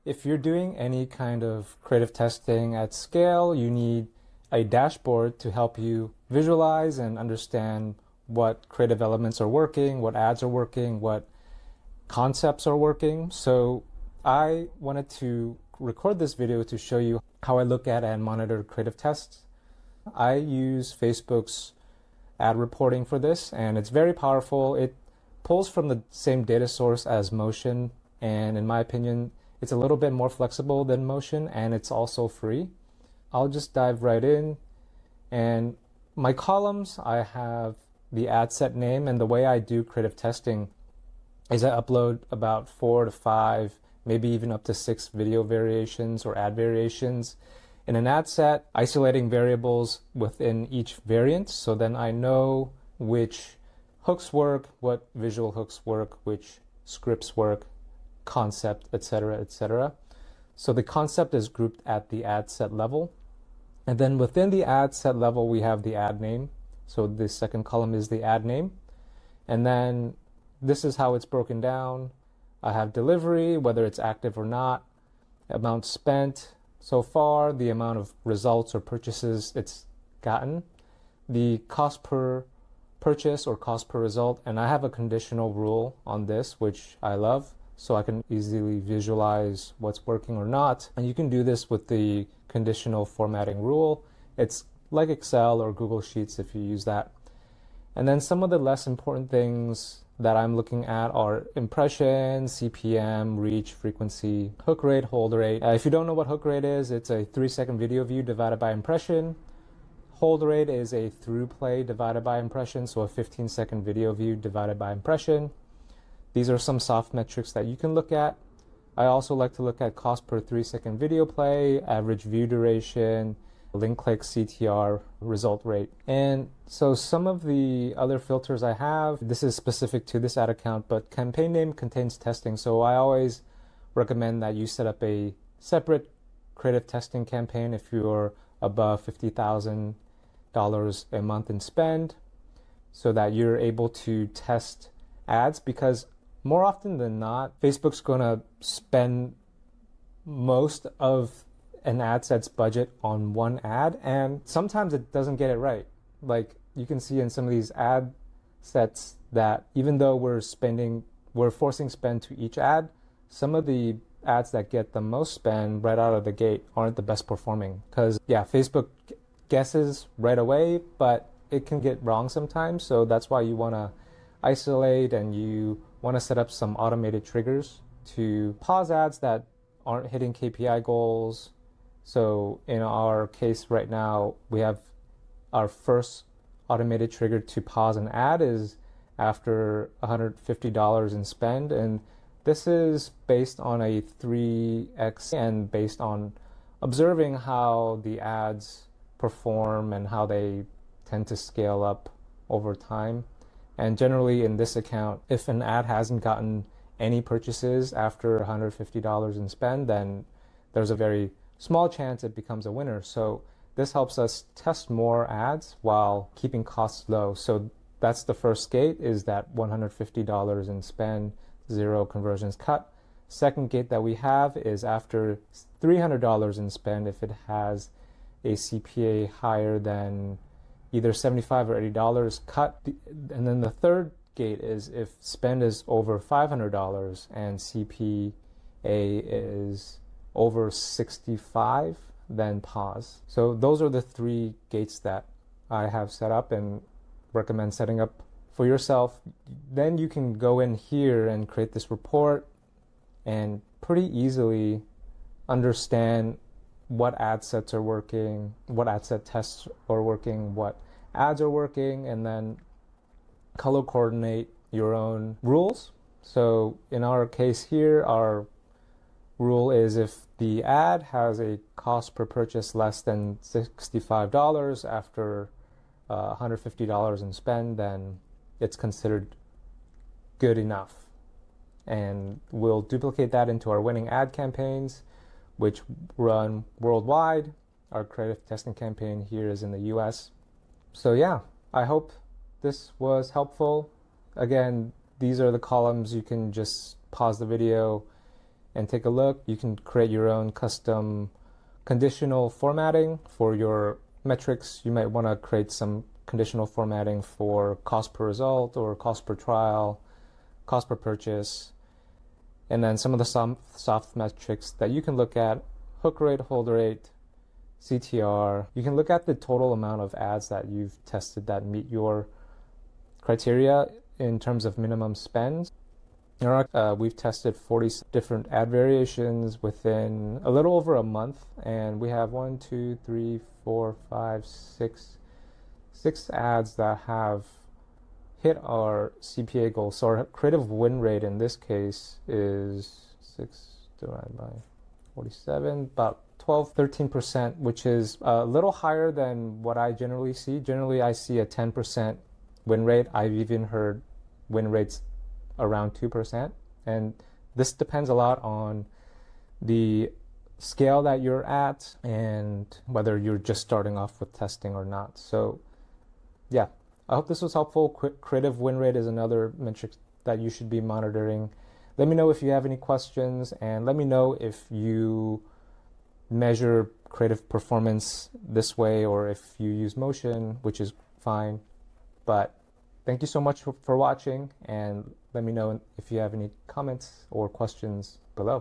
If you're doing any kind of creative testing at scale, you need a dashboard to help you visualize and understand what creative elements are working, what ads are working, what concepts are working. So I wanted to record this video to show you how I look at and monitor creative tests. I use Facebook's ad reporting for this, and it's very powerful. It pulls from the same data source as Motion, and in my opinion, it's a little bit more flexible than Motion, and it's also free. I'll just dive right in. And my columns, I have the ad set name, and the way I do creative testing is I upload about 4 to 5, maybe even up to 6 video variations or ad variations in an ad set, isolating variables within each variant. So then I know which hooks work, what visual hooks work, which scripts work, concept, etc., etc. So the concept is grouped at the ad set level. And then within the ad set level, we have the ad name. So the second column is the ad name. And then this is how it's broken down. I have delivery, whether it's active or not, amount spent so far, the amount of results or purchases it's gotten, the cost per purchase or cost per result. And I have a conditional rule on this, which I love, so I can easily visualize what's working or not. And you can do this with the conditional formatting rule. It's like Excel or Google Sheets if you use that. And then some of the less important things that I'm looking at are impressions, CPM, reach, frequency, hook rate, hold rate. If you don't know what hook rate is, it's a 3-second video view divided by impression. Hold rate is a through play divided by impression, so a 15-second video view divided by impression. These are some soft metrics that you can look at. I also like to look at cost per 3-second video play, average view duration, link click CTR, result rate. And so some of the other filters I have, this is specific to this ad account, but campaign name contains testing. So I always recommend that you set up a separate creative testing campaign if you're above $50,000 a month in spend, so that you're able to test ads, because more often than not, Facebook's going to spend most of an ad set's budget on one ad, and sometimes it doesn't get it right. Like you can see in some of these ad sets that even though we're forcing spend to each ad, some of the ads that get the most spend right out of the gate aren't the best performing, because Facebook guesses right away, but it can get wrong sometimes. So that's why you want to isolate, and you want to set up some automated triggers to pause ads that aren't hitting KPI goals. So in our case right now, we have our first automated trigger to pause an ad is after $150 in spend. And this is based on a 3x and based on observing how the ads perform and how they tend to scale up over time. And generally in this account, if an ad hasn't gotten any purchases after $150 in spend, then there's a very small chance it becomes a winner. So this helps us test more ads while keeping costs low. So that's the first gate, is that $150 in spend, 0 conversions cut. Second gate that we have is after $300 in spend, if it has a CPA higher than either $75 or $80 cut. And then the third gate is if spend is over $500 and CPA is over 65, then pause. So those are the 3 gates that I have set up and recommend setting up for yourself. Then you can go in here and create this report and pretty easily understand what ad sets are working, what ad set tests are working, what ads are working, and then color coordinate your own rules. So in our case here, our rule is if the ad has a cost per purchase less than $65 after $150 in spend, then it's considered good enough. And we'll duplicate that into our winning ad campaigns, which run worldwide. Our creative testing campaign here is in the US. So yeah, I hope this was helpful. Again, these are the columns. You can just pause the video and take a look. You can create your own custom conditional formatting for your metrics. You might want to create some conditional formatting for cost per result or cost per trial, cost per purchase, and then some of the soft metrics that you can look at: hook rate, hold rate, CTR. You can look at the total amount of ads that you've tested that meet your criteria in terms of minimum spend. We've tested 40 different ad variations within a little over a month, and we have 6 ads that have hit our CPA goal. So our creative win rate in this case is 6 divided by 47, about 12-13%, which is a little higher than what I generally see. Generally, I see a 10% win rate. I've even heard win rates around 2%. And this depends a lot on the scale that you're at and whether you're just starting off with testing or not. So yeah, I hope this was helpful. Creative win rate is another metric that you should be monitoring. Let me know if you have any questions, and let me know if you measure creative performance this way or if you use motion, which is fine. But thank you so much for watching, and let me know if you have any comments or questions below.